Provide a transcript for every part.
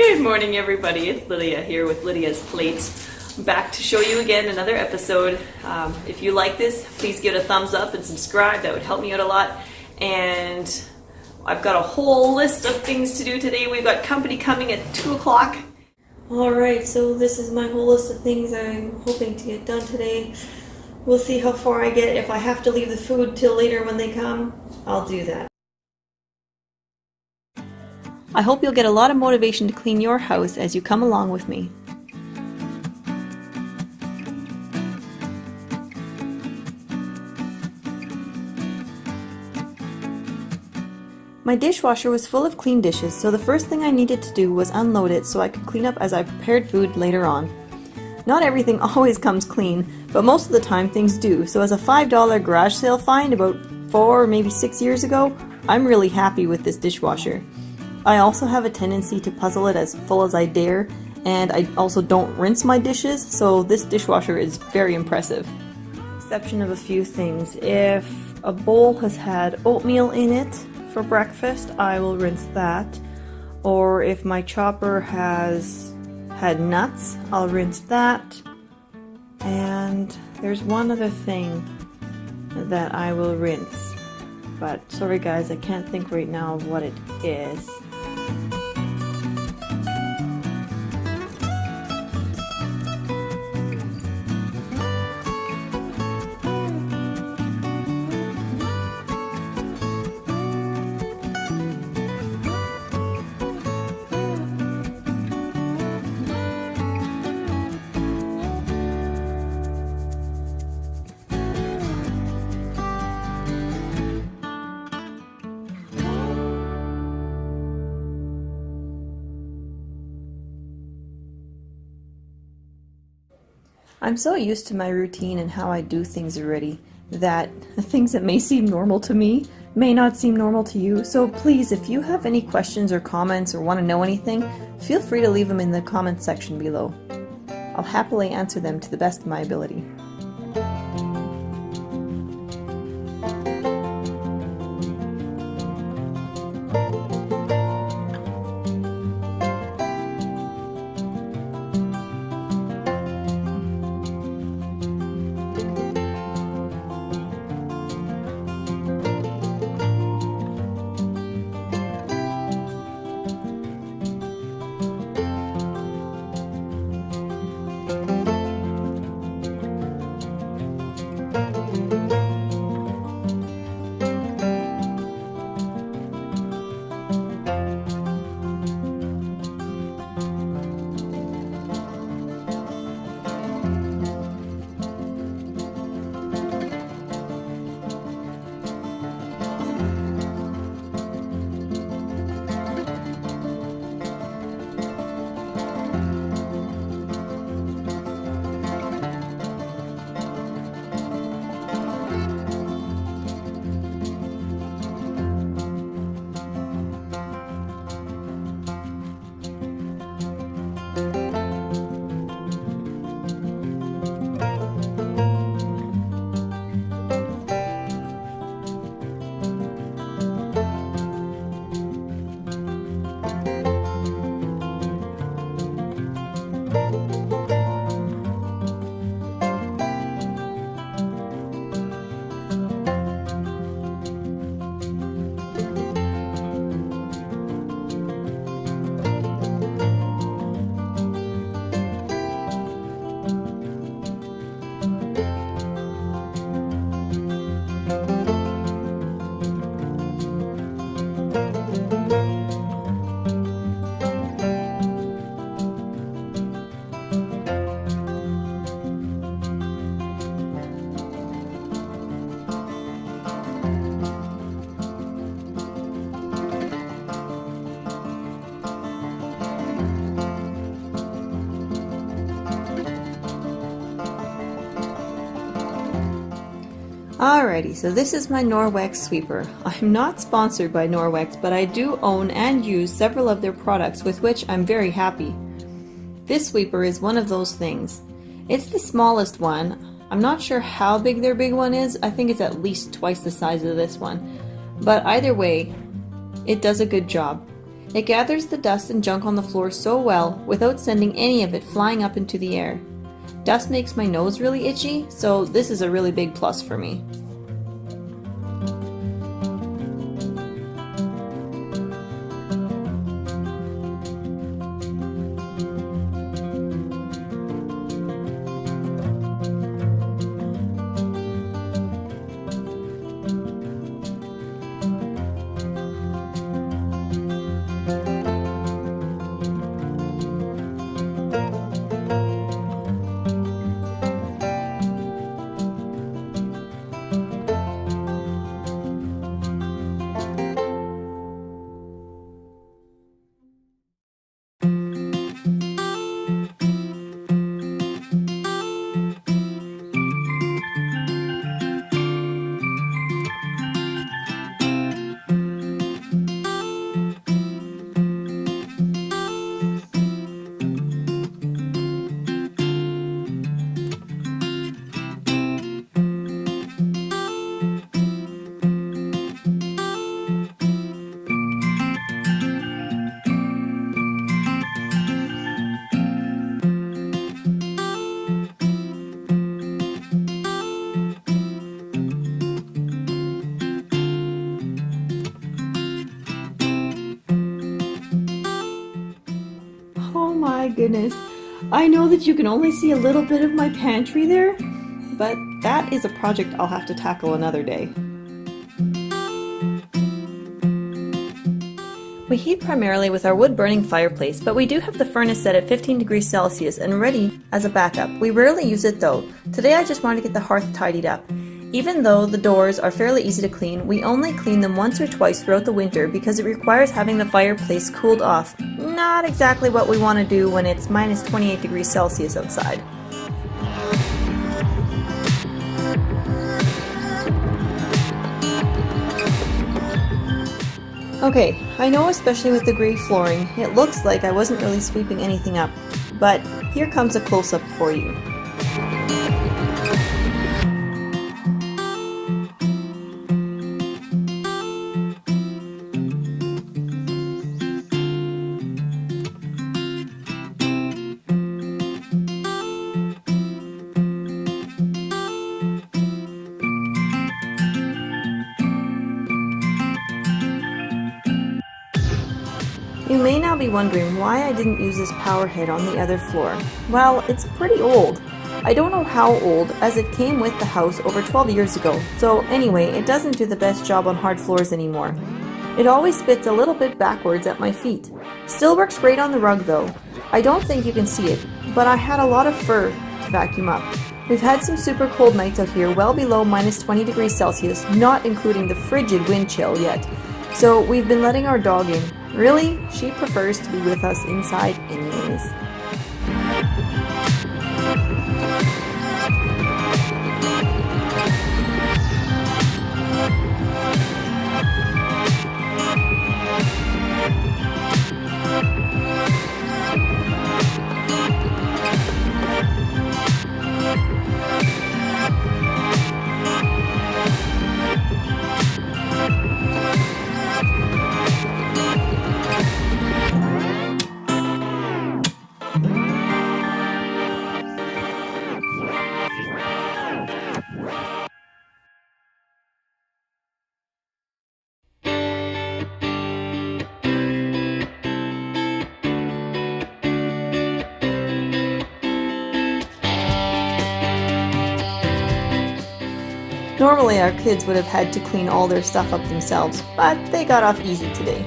Good morning, everybody. It's Lydia here with Lydia's Plate. I'm back to show you again another episode. If you like this, please give it a thumbs up and subscribe. That would help me out a lot. And I've got a whole list of things to do today. We've got company coming at 2 o'clock. Alright, so this is my whole list of things I'm hoping to get done today. We'll see how far I get. If I have to leave the food till later when they come, I'll do that. I hope you'll get a lot of motivation to clean your house as you come along with me. My dishwasher was full of clean dishes, so the first thing I needed to do was unload it so I could clean up as I prepared food later on. Not everything always comes clean, but most of the time things do, so as a $5 garage sale find about 4 or maybe 6 years ago, I'm really happy with this dishwasher. I also have a tendency to puzzle it as full as I dare, and I also don't rinse my dishes, so this dishwasher is very impressive. Exception of a few things. If a bowl has had oatmeal in it for breakfast, I will rinse that. Or if my chopper has had nuts, I'll rinse that. And there's one other thing that I will rinse. But sorry guys, I can't think right now of what it is. I'm so used to my routine and how I do things already that the things that may seem normal to me may not seem normal to you. So please, if you have any questions or comments or want to know anything, feel free to leave them in the comments section below. I'll happily answer them to the best of my ability. Alrighty, so this is my Norwex sweeper. I'm not sponsored by Norwex, but I do own and use several of their products with which I'm very happy. This sweeper is one of those things. It's the smallest one. I'm not sure how big their big one is. I think it's at least twice the size of this one. But either way, it does a good job. It gathers the dust and junk on the floor so well without sending any of it flying up into the air. Dust makes my nose really itchy, so this is a really big plus for me. Oh my goodness, I know that you can only see a little bit of my pantry there, but that is a project I'll have to tackle another day. We heat primarily with our wood-burning fireplace, but we do have the furnace set at 15 degrees Celsius and ready as a backup. We rarely use it though. Today I just wanted to get the hearth tidied up. Even though the doors are fairly easy to clean, we only clean them once or twice throughout the winter because it requires having the fireplace cooled off. Not exactly what we want to do when it's minus 28 degrees Celsius outside. Okay, I know especially with the gray flooring, it looks like I wasn't really sweeping anything up, but here comes a close-up for you. You may now be wondering why I didn't use this power head on the other floor. Well, it's pretty old. I don't know how old, as it came with the house over 12 years ago, so anyway, it doesn't do the best job on hard floors anymore. It always spits a little bit backwards at my feet. Still works great on the rug though. I don't think you can see it, but I had a lot of fur to vacuum up. We've had some super cold nights out here, well below minus 20 degrees Celsius, not including the frigid wind chill yet. So we've been letting our dog in. Really, she prefers to be with us inside anyways. Normally our kids would have had to clean all their stuff up themselves, but they got off easy today.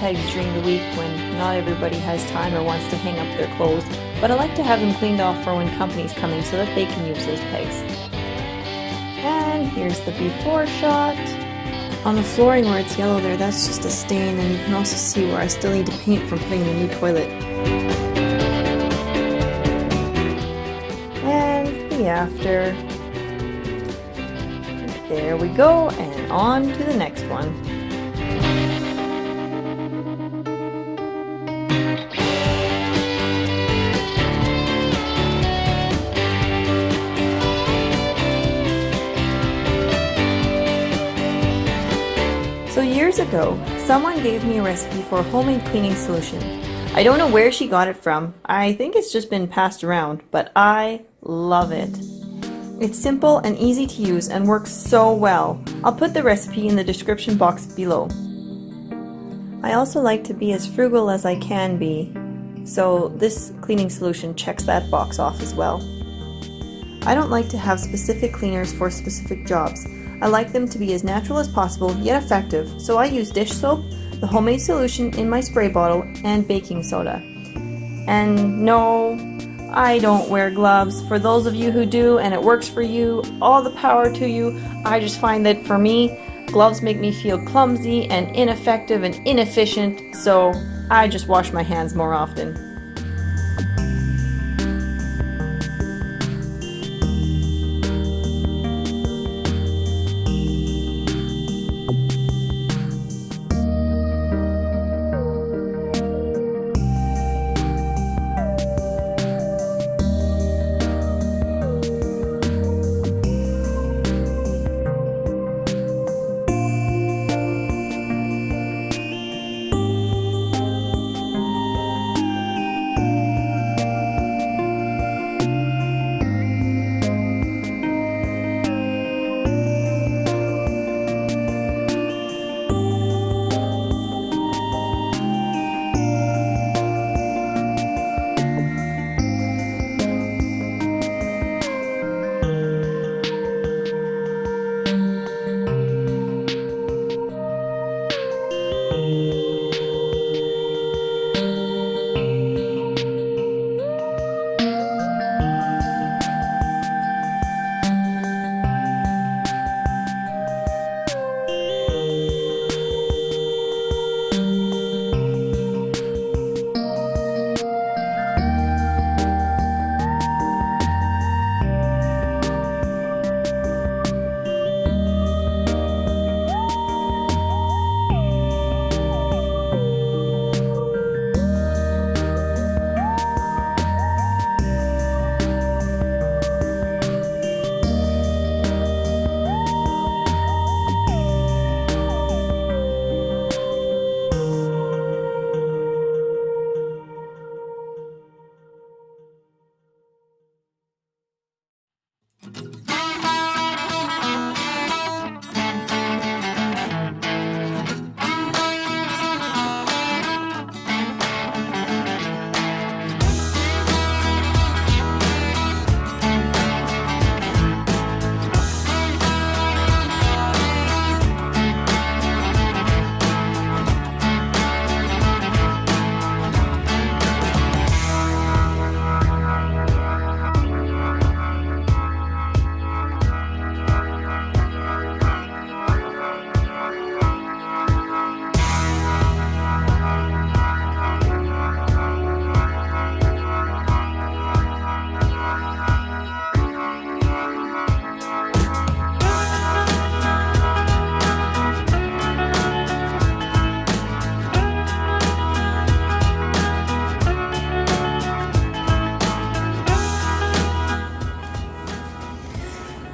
pegs during the week when not everybody has time or wants to hang up their clothes, but I like to have them cleaned off for when company's coming so that they can use those pegs. And here's the before shot. On the flooring where it's yellow there, that's just a stain, and you can also see where I still need to paint from putting in the new toilet. And the after. There we go, and on to the next one. So years ago, someone gave me a recipe for a homemade cleaning solution. I don't know where she got it from. I think it's just been passed around, but I love it. It's simple and easy to use and works so well. I'll put the recipe in the description box below. I also like to be as frugal as I can be, so this cleaning solution checks that box off as well. I don't like to have specific cleaners for specific jobs. I like them to be as natural as possible, yet effective, so I use dish soap, the homemade solution in my spray bottle, and baking soda. And no, I don't wear gloves. For those of you who do and it works for you, all the power to you. I just find that for me, gloves make me feel clumsy and ineffective and inefficient, so I just wash my hands more often.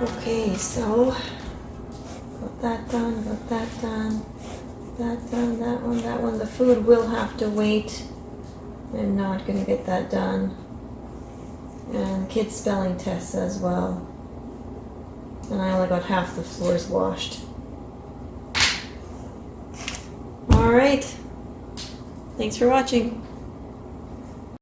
Okay, so got that done, got that done, that done, that one. The food will have to wait. I'm not gonna get that done. And kids' spelling tests as well. And I only got half the floors washed. All right. Thanks for watching.